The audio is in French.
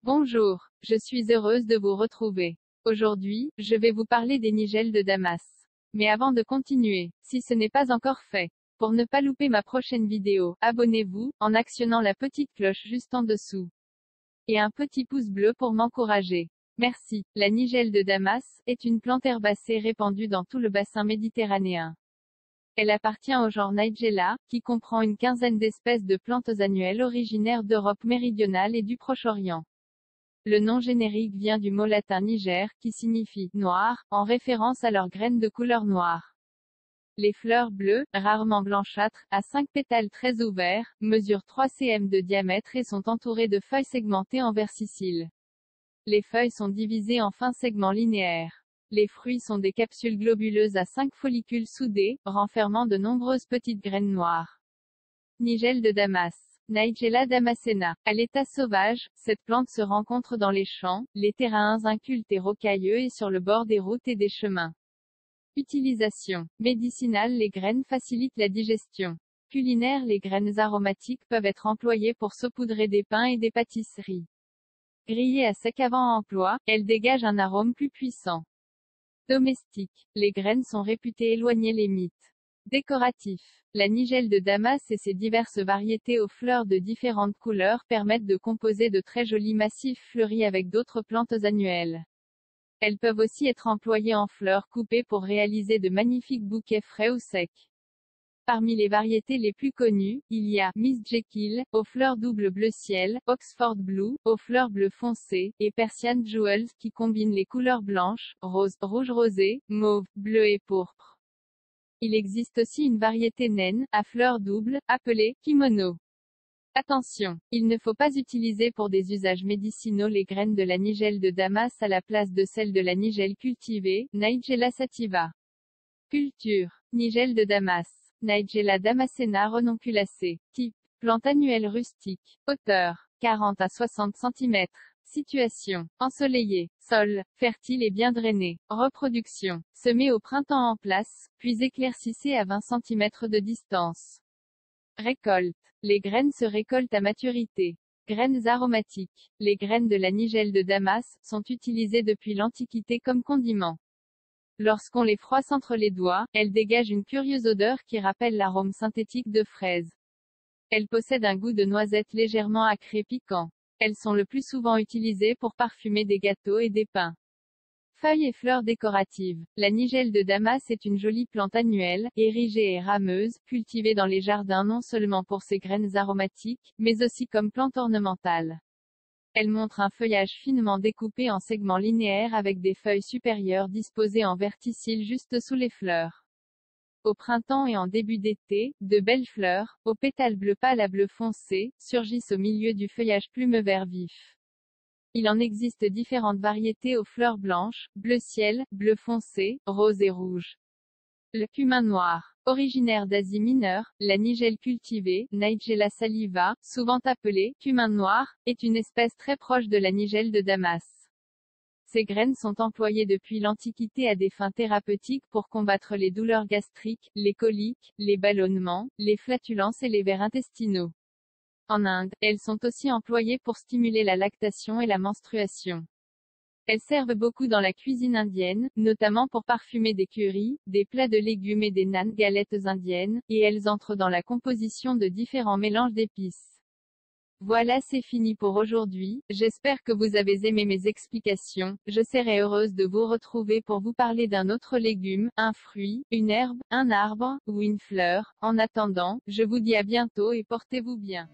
Bonjour, je suis heureuse de vous retrouver. Aujourd'hui, je vais vous parler des nigelles de Damas. Mais avant de continuer, si ce n'est pas encore fait, pour ne pas louper ma prochaine vidéo, abonnez-vous, en actionnant la petite cloche juste en dessous. Et un petit pouce bleu pour m'encourager. Merci. La nigelle de Damas est une plante herbacée répandue dans tout le bassin méditerranéen. Elle appartient au genre Nigella, qui comprend une quinzaine d'espèces de plantes annuelles originaires d'Europe méridionale et du Proche-Orient. Le nom générique vient du mot latin niger, qui signifie « noir », en référence à leurs graines de couleur noire. Les fleurs bleues, rarement blanchâtres, à 5 pétales très ouverts, mesurent 3 cm de diamètre et sont entourées de feuilles segmentées en versicille. Les feuilles sont divisées en fins segments linéaires. Les fruits sont des capsules globuleuses à 5 follicules soudés, renfermant de nombreuses petites graines noires. Nigelle de Damas. Nigella damascena. À l'état sauvage, cette plante se rencontre dans les champs, les terrains incultes et rocailleux et sur le bord des routes et des chemins. Utilisation. Médicinale. Les graines facilitent la digestion. Culinaire. Les graines aromatiques peuvent être employées pour saupoudrer des pains et des pâtisseries. Grillées à sec avant emploi, elles dégagent un arôme plus puissant. Domestique. Les graines sont réputées éloigner les mites. Décoratif. La nigelle de Damas et ses diverses variétés aux fleurs de différentes couleurs permettent de composer de très jolis massifs fleuris avec d'autres plantes annuelles. Elles peuvent aussi être employées en fleurs coupées pour réaliser de magnifiques bouquets frais ou secs. Parmi les variétés les plus connues, il y a Miss Jekyll, aux fleurs double bleu ciel, Oxford Blue, aux fleurs bleu foncé, et Persian Jewels, qui combinent les couleurs blanche, rose, rouge rosé, mauve, bleu et pourpre. Il existe aussi une variété naine, à fleurs doubles, appelée kimono. Attention, il ne faut pas utiliser pour des usages médicinaux les graines de la nigelle de Damas à la place de celles de la nigelle cultivée, Nigella sativa. Culture. Nigelle de Damas. Nigella damascena renonculacée. Type. Plante annuelle rustique. Hauteur. 40 à 60 cm. Situation. Ensoleillé. Sol. Fertile et bien drainé. Reproduction. Semée au printemps en place, puis éclaircissée à 20 cm de distance. Récolte. Les graines se récoltent à maturité. Graines aromatiques. Les graines de la nigelle de Damas sont utilisées depuis l'Antiquité comme condiment. Lorsqu'on les froisse entre les doigts, elles dégagent une curieuse odeur qui rappelle l'arôme synthétique de fraises. Elles possèdent un goût de noisette légèrement acré piquant. Elles sont le plus souvent utilisées pour parfumer des gâteaux et des pains. Feuilles et fleurs décoratives. La nigelle de Damas est une jolie plante annuelle, érigée et rameuse, cultivée dans les jardins non seulement pour ses graines aromatiques, mais aussi comme plante ornementale. Elle montre un feuillage finement découpé en segments linéaires avec des feuilles supérieures disposées en verticille juste sous les fleurs. Au printemps et en début d'été, de belles fleurs, aux pétales bleu pâle à bleu foncé, surgissent au milieu du feuillage plume vert vif. Il en existe différentes variétés aux fleurs blanches, bleu ciel, bleu foncé, rose et rouge. Le cumin noir. Originaire d'Asie mineure, la nigelle cultivée, Nigella saliva, souvent appelée cumin noir, est une espèce très proche de la nigelle de Damas. Ces graines sont employées depuis l'Antiquité à des fins thérapeutiques pour combattre les douleurs gastriques, les coliques, les ballonnements, les flatulences et les vers intestinaux. En Inde, elles sont aussi employées pour stimuler la lactation et la menstruation. Elles servent beaucoup dans la cuisine indienne, notamment pour parfumer des currys, des plats de légumes et des naan galettes indiennes, et elles entrent dans la composition de différents mélanges d'épices. Voilà, c'est fini pour aujourd'hui, j'espère que vous avez aimé mes explications, je serai heureuse de vous retrouver pour vous parler d'un autre légume, un fruit, une herbe, un arbre, ou une fleur. En attendant, je vous dis à bientôt et portez-vous bien.